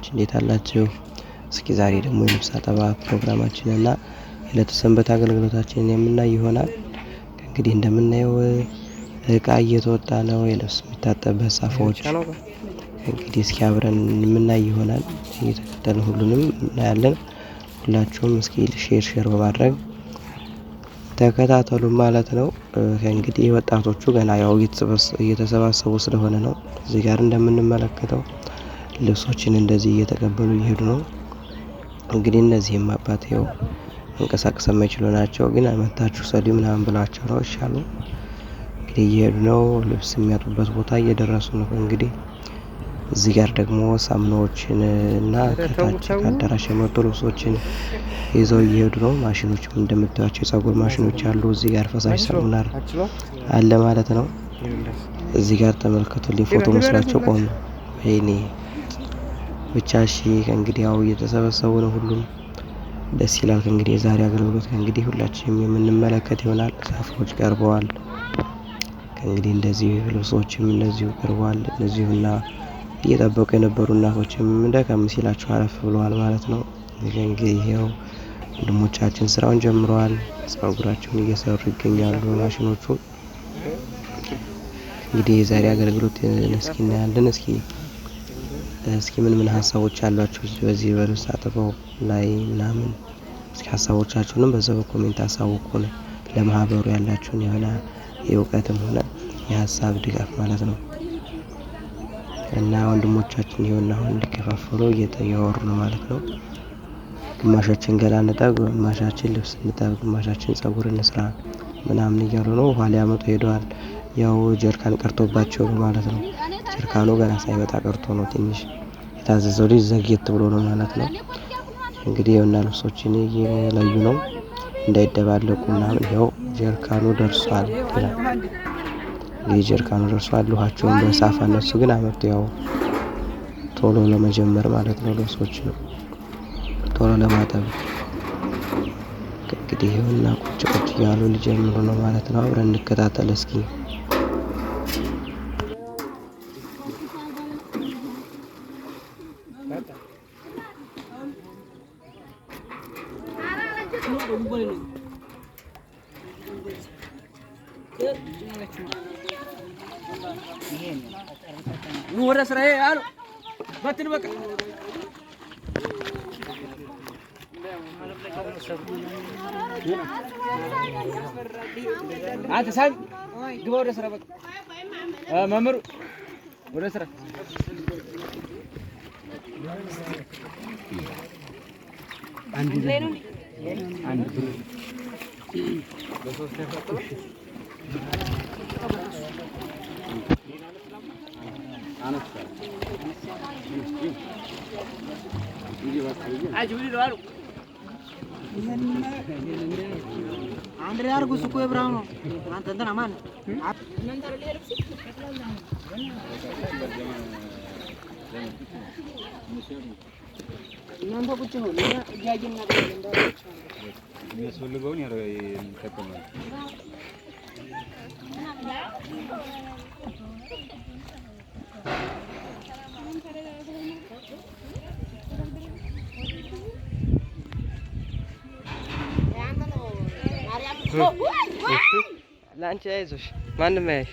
እንዴት አላችሁ? እስኪ ዛሬ ደግሞ የልብስ አጠባ ፕሮግራማችንን እና የዕለተ ሰንበት አገልግሎታችንን የምናይ ይሆናል። እንግዲህ እንደምናየው እቃ እየተወጣ ነው፣ የልብስ የሚታጠብበት ሳፋዎች። እንግዲህ እስኪ አብረን የምናይ ይሆናል። እየተከተልን ሁሉንም እናያለን። ሁላችሁም እስኪ ሼር በማድረግ ተከታተሉ ማለት ነው። እንግዲህ ወጣቶቹ ገና ያው እየተሰባሰቡ ስለሆነ ነው። እዚህ ጋር እንደምንመለከተው ልብሶችን እንደዚህ እየተቀበሉ እየሄዱ ነው። እንግዲህ እነዚህም አባት ያው መንቀሳቀስ የማይችሉ ናቸው፣ ግን መታችሁ ሰዱ ምናምን ብላቸው ነው ይሻሉ። እንግዲህ እየሄዱ ነው። ልብስ የሚያጡበት ቦታ እየደረሱ ነው። እንግዲህ እዚህ ጋር ደግሞ ሳሙናዎችን እና ከታች ከአዳራሽ የመጡ ልብሶችን ይዘው እየሄዱ ነው። ማሽኖችም እንደምታዩቸው የጸጉር ማሽኖች አሉ። እዚህ ጋር ፈሳሽ ሳሙና አለ ማለት ነው። እዚህ ጋር ተመልከቱልኝ፣ ፎቶ መስላቸው ቆሙ። ወይኔ ብቻ እሺ። እንግዲህ ያው እየተሰበሰቡ ነው። ሁሉም ደስ ይላል። እንግዲህ የዛሬ አገልግሎት እንግዲህ ሁላችንም የምንመለከት ይሆናል። ሳፋዎች ቀርበዋል። እንግዲህ እንደዚህ ልብሶችም እንደዚሁ ቀርበዋል። እንደዚሁና እየጠበቁ የነበሩ እናቶችም ደከም ሲላቸው አረፍ ብለዋል ማለት ነው። እንግዲህ ይሄው ወንድሞቻችን ስራውን ጀምረዋል። ጸጉራቸውን እየሰሩ ይገኛሉ ማሽኖቹ። እንግዲህ የዛሬ አገልግሎት እስኪ እናያለን። እስኪ ምን ሀሳቦች አሏችሁ በዚህ በልብስ አጠባው ላይ ምናምን፣ እስኪ ሀሳቦቻችሁንም በዛው በኮሜንት አሳውቁን። ለማህበሩ ያላችሁን የሆነ የእውቀትም ሆነ የሀሳብ ድጋፍ ማለት ነው። እና ወንድሞቻችን ይኸውና አሁን እንዲከፋፈሉ እያወሩ ነው ማለት ነው። ግማሻችን ገላ እንጠብ፣ ግማሻችን ልብስ እንጠብ፣ ግማሻችን ጸጉር እንስራ ምናምን እያሉ ነው። ውሃ ሊያመጡ ሄደዋል። ያው ጀርካን ቀርቶባቸው ማለት ነው። ጀርካኑ ገና ሳይመጣ ቀርቶ ነው። ትንሽ የታዘዘው ልጅ ዘግየት ብሎ ነው ማለት ነው። እንግዲህ የውና ልብሶችን እየለዩ ነው እንዳይደባለቁ ምናምን። ይኸው ጀርካኑ ደርሷል ይላል። እንግዲህ ጀርካኑ ደርሷል። ውሃቸውን በሳፋ እነሱ ግን አመጡ፣ ያው ቶሎ ለመጀመር ማለት ነው። ልብሶች ነው ቶሎ ለማጠብ። እንግዲህ ይኸውና ቁጭ እያሉ ሊጀምሩ ነው ማለት ነው። አብረን እንከታተል እስኪ። ወደ ስራዬ አሉ በትን በቃ አንተ ሳም ግባ ወደ ስራ በቃ መምህሩ ወደ ስራ አንድ በሶስት ተፈጥሮ አንድ ያርጉ እኮ የብራው ነው። አንተ እንትና ማን እናንተ ቁጭ ነው እያየና የሚያስፈልገውን ይጠቀማል። ለአንቺ አይዞሽ፣ ማንም አያይሽ።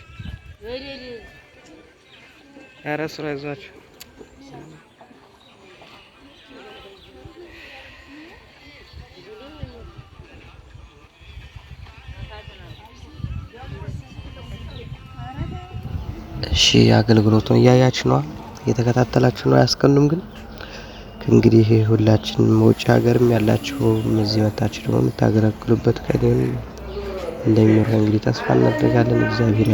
ኧረ እሱ አይዟችሁ። እሺ አገልግሎቱን እያያችሁ ነው፣ እየተከታተላችሁ ነው። አያስቀኑም ግን እንግዲህ ሁላችንም ውጭ ሀገርም ያላችሁ እዚህ መታችሁ ደግሞ የምታገለግሉበት ቀን እንደሚኖር እንግዲህ ተስፋ እናደርጋለን። እግዚአብሔር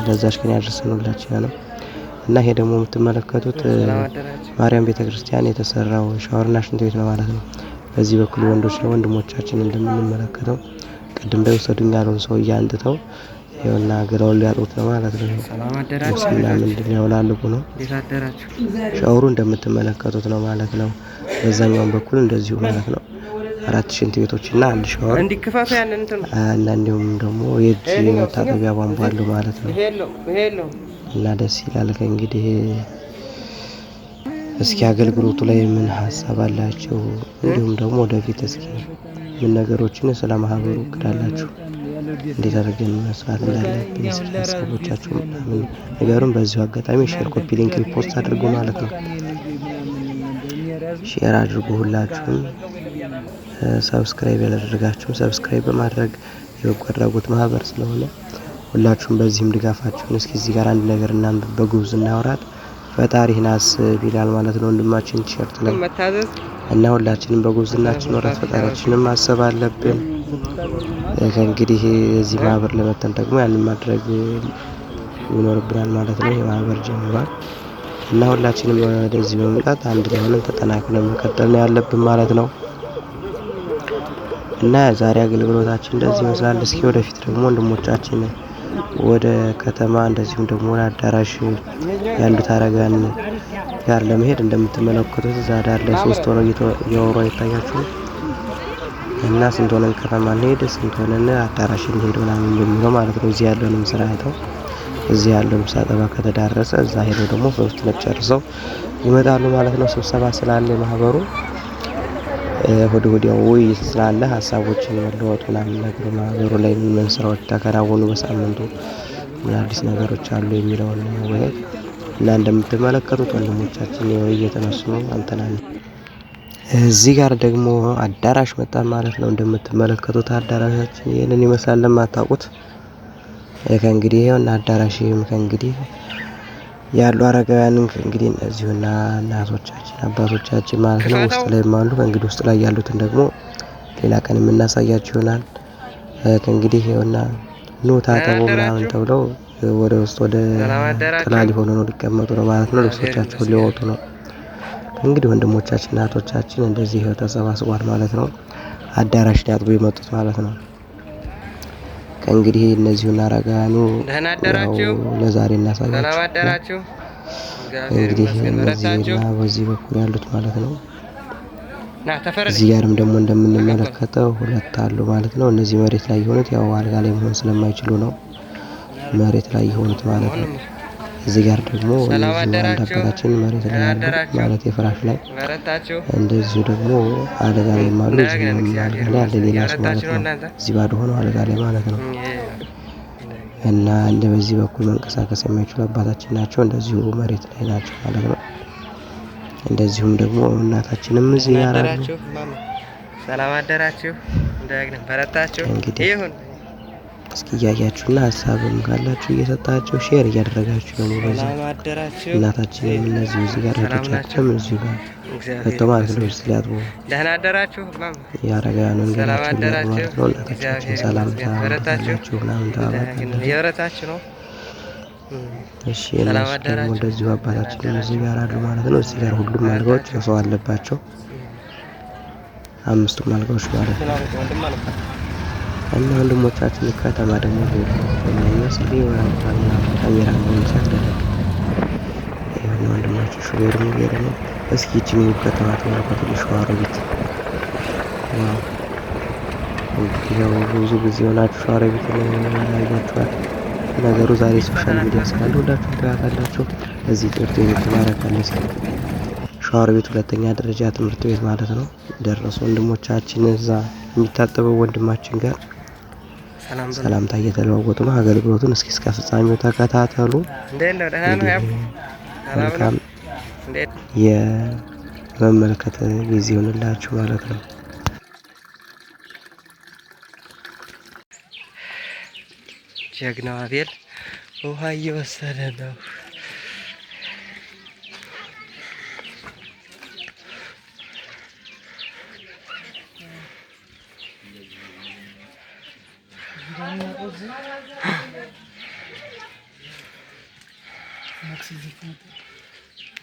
ለዛች ቀን ያደርሰን ሁላችንንም። እና ይሄ ደግሞ የምትመለከቱት ማርያም ቤተክርስቲያን የተሰራው ሻወርና ሽንት ቤት ነው ማለት ነው። በዚህ በኩል ወንዶች ነው ወንድሞቻችን እንደምንመለከተው ቅድም ላይ ወሰዱኝ ያለውን ሰው እያንጥተው ይኸውና ገላውን ሊያጡት ነው ማለት ነው። ሰላም አደራችሁ። ምንድን ያውላልቁ ነው። እንዴት አደራችሁ? ሻወሩ እንደምትመለከቱት ነው ማለት ነው። በዛኛው በኩል እንደዚሁ ማለት ነው። 4 ሽንት ቤቶችና አንድ ሻወር እንዲከፋፈ ያንን እንትን እና እንዲሁም ደግሞ የእጅ መታጠቢያ ቧንቧ አለው ማለት ነው። ይሄ ነው እና ደስ ይላል። እንግዲህ እስኪ አገልግሎቱ ላይ ምን ሀሳብ አላቸው? እንዲሁም ደግሞ ወደፊት እስኪ ምን ነገሮችን ስለ ማህበሩ እቅዳላችሁ? እንዴት አድርገን መስራት እንዳለብን እስኪ ሀሳቦቻችሁ ምናምን ነገሩን በዚሁ አጋጣሚ ሼር፣ ኮፒ ሊንክ፣ ሪፖስት አድርጉ ማለት ነው። ሼር አድርጉ ሁላችሁም። ሰብስክራይብ ያላደረጋችሁም ሰብስክራይብ በማድረግ የበጎ አድራጎት ማህበር ስለሆነ ሁላችሁም በዚህም ድጋፋችሁን እስኪ እዚህ ጋር አንድ ነገር እናንብብ። በጉብዝ እናውራት ፈጣሪህን አስብ ይላል ማለት ነው ወንድማችን ቲሸርት ላይ እና ሁላችንም በጉብዝናችን ወራት ፈጣሪያችንን ማሰብ አለብን። ከእንግዲህ እዚህ ማህበር ለመተን ደግሞ ያንን ማድረግ ይኖርብናል ማለት ነው። የማህበር ጀምሯል እና ሁላችንም ወደዚህ በመምጣት አንድ ላይ ሆነን ተጠናክረን መቀጠል ነው ያለብን ማለት ነው። እና ዛሬ አገልግሎታችን እንደዚህ ይመስላል። እስኪ ወደፊት ደግሞ ወንድሞቻችን ወደ ከተማ እንደዚሁም ደግሞ ወደ አዳራሽ ያሉት አረጋን ጋር ለመሄድ እንደምትመለከቱት እዛ ዳር ላይ 3 ሆነው እያወሩ አይታያችሁም? እና ስንት ሆነን ከተማ እንሄድ፣ ስንት ሆነን አዳራሽ እንሄድ ምናምን በሚለው ማለት ነው። እዚህ ያለውንም ስራ አይተው እዚህ ያለውም ሳጠባ ከተዳረሰ እዛ ሄደው ደግሞ 3 ጨርሰው ይመጣሉ ማለት ነው። ስብሰባ ስላለ ማህበሩ ወዲያው ውይይት ስላለ ሀሳቦችን መለወጥ ምናምን ነገር ማህበሩ ላይ ምን ስራዎች ተከናወኑ፣ በሳምንቱ ምን አዲስ ነገሮች አሉ የሚለውን ወይ እና እንደምትመለከቱት ወንድሞቻችን እየተነሱ ነው። አንተናን እዚህ ጋር ደግሞ አዳራሽ መጣን ማለት ነው። እንደምትመለከቱት አዳራሻችን ይሄንን ይመስላል። ለማታውቁት ከእንግዲህ ይሄውና አዳራሽም ከእንግዲህ ያሉ አረጋውያንን ከእንግዲህ እነዚሁና እናቶቻችን አባቶቻችን ማለት ነው ውስጥ ላይ ማሉ ከእንግዲህ ውስጥ ላይ ያሉትን ደግሞ ሌላ ቀን የምናሳያችሁ ይሆናል። ከእንግዲህ ይሄውና ኑ ታጠቡ ምናምን ተብለው ወደ ውስጥ ወደ ጥላ ሊሆኑ ነው ሊቀመጡ ነው ማለት ነው። ልብሶቻቸውን ሊወጡ ነው። እንግዲህ ወንድሞቻችን እናቶቻችን እንደዚህ ይሄው ተሰባስቧል ማለት ነው። አዳራሽ ሊያጥቡ የመጡት ማለት ነው። ከእንግዲህ እነዚሁን አረጋውያኑ ለዛሬ እናሳያችሁ። እንግዲህ እነዚህና በዚህ በኩል ያሉት ማለት ነው። እዚህ ጋርም ደግሞ እንደምንመለከተው 2 አሉ ማለት ነው። እነዚህ መሬት ላይ የሆኑት ያው አልጋ ላይ መሆን ስለማይችሉ ነው መሬት ላይ የሆኑት ማለት ነው። እዚህ ጋር ደግሞ አንድ አባታችን መሬት ላይ ያሉ ማለት የፍራሽ ላይ እንደዚሁ ደግሞ አልጋ ላይ ማሉ እዚህ አልጋ ላይ አለ ሌላ ሰው ማለት ነው። እዚህ ባዶ ሆኖ አልጋ ላይ ማለት ነው። እና በዚህ በኩል መንቀሳቀስ የማይችሉ አባታችን ናቸው። እንደዚሁ መሬት ላይ ናቸው ማለት ነው። እንደዚሁም ደግሞ እናታችንም እዚህ ያራሉ። ሰላም አደራችሁ እንደግን በረታችሁ። እንግዲህ እስኪ እያያችሁና ሀሳብም ካላችሁ እየሰጣችሁ ሼር እያደረጋችሁ ደግሞ በዚህ እናታችንም እነዚህ እዚህ ጋር ያሉቻችሁም እዚህ ጋር መጥተው ማለት ነው ልብስ ሊያጥቡ ደህና አደራችሁ ያረጋውያንን ገላቸውን ሊያጥቡ ማለት ነው። እናታችን ሰላም ታላችሁ ምናምን የበረታችሁ ነው። እሺ እነሱ ደግሞ እንደዚሁ አባታችን እዚህ ጋር አሉ ማለት ነው። እዚህ ጋር ሁሉም አልጋዎች ሰው አለባቸው። 5ቱም አልጋዎች ማለት ነው። እና ወንድሞቻችን ከተማ ደግሞ የሚመስል የወራባና ካሜራ ነው ይሰራል። ይሄን ወንድማችን ሹፌር ሙገር ነው። እስኪ እቺን ከተማ ተመልከቱ። ሸዋሮቢት ዋው! እንግዲህ ያው ብዙ ጊዜ ሆናችሁ ሸዋሮቢት ያያችኋል። ነገሩ ዛሬ ሶሻል ሚዲያ ስላለ ሁላችሁም ታያታላችሁ። እዚህ ትምህርት ቤት ተማረካለች። ሸዋሮቢት 2ኛ ደረጃ ትምህርት ቤት ማለት ነው። ደረሱ ወንድሞቻችን እዛ የሚታጠበው ወንድማችን ጋር ሰላምታ እየተለዋወጡ ነው። አገልግሎቱን እስከ ፍጻሜው ተከታተሉ። መልካም የመመልከት ጊዜ ይሆንላችሁ ማለት ነው። ጀግናው አቤል ውሃ እየወሰደ ነው።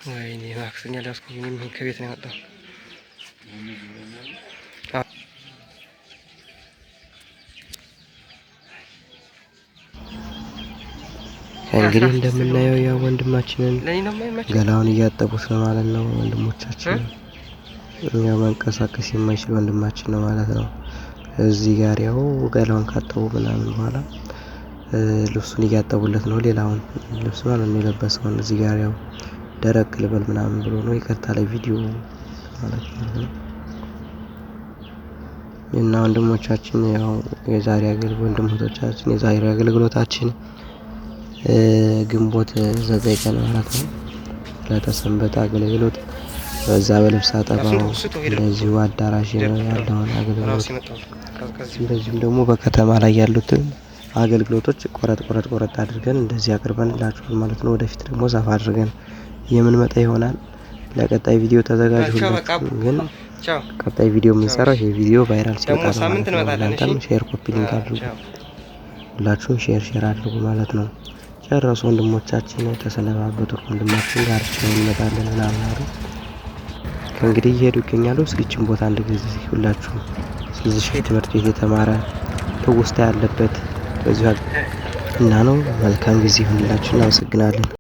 ወይኔ ማክሰኛ ዳስኩኝ ምን ከቤት ነው የመጣው? እንግዲህ እንደምናየው ያው ወንድማችንን ገላውን እያጠቡት ነው ማለት ነው። ወንድሞቻችን ያው መንቀሳቀስ የማይችል ወንድማችን ነው ማለት ነው። እዚህ ጋር ያው ገላውን ካጠቡ ምናምን በኋላ ልብሱን እያጠቡለት ነው። ሌላውን ልብስ ማለት ነው የለበሰውን እዚህ ጋር ያው ደረቅ ልበል ምናምን ብሎ ነው። ይቅርታ ለቪዲዮ ማለት ነው። እና ወንድሞቻችን ያው የዛሬ አገልግሎታችን ግንቦት 9 ቀን ማለት ነው ለተሰንበት አገልግሎት በዛ በልብስ አጠባው እንደዚሁ አዳራሽ ያለውን አገልግሎት እንደዚሁም ደግሞ በከተማ ላይ ያሉትን አገልግሎቶች ቆረጥ አድርገን እንደዚህ አቅርበንላችኋል ማለት ነው። ወደፊት ደግሞ ሰፋ አድርገን የምንመጣ ይሆናል። ለቀጣይ ቪዲዮ ተዘጋጁላችሁ። ግን ቀጣይ ቪዲዮ የምንሰራው ይሄ ቪዲዮ ቫይራል ሲወጣ ነው ማለት ነው። እናንተም ሼር ኮፒ ሊንክ አድርጉ፣ ሁላችሁም ሼር አድርጉ ማለት ነው። ጨረሱ ወንድሞቻችን ተሰነባበቱ። ወንድማችን ጋር እንመጣለን ምናምን አሉ። ከእንግዲህ እየሄዱ ይገኛሉ። እስኪችን ቦታ አንድ ጊዜ ሁላችሁ እዚህ ትምህርት ቤት የተማረ ትውስታ ያለበት በዚሁ እና ነው። መልካም ጊዜ ይሁንላችሁ። እናመሰግናለን።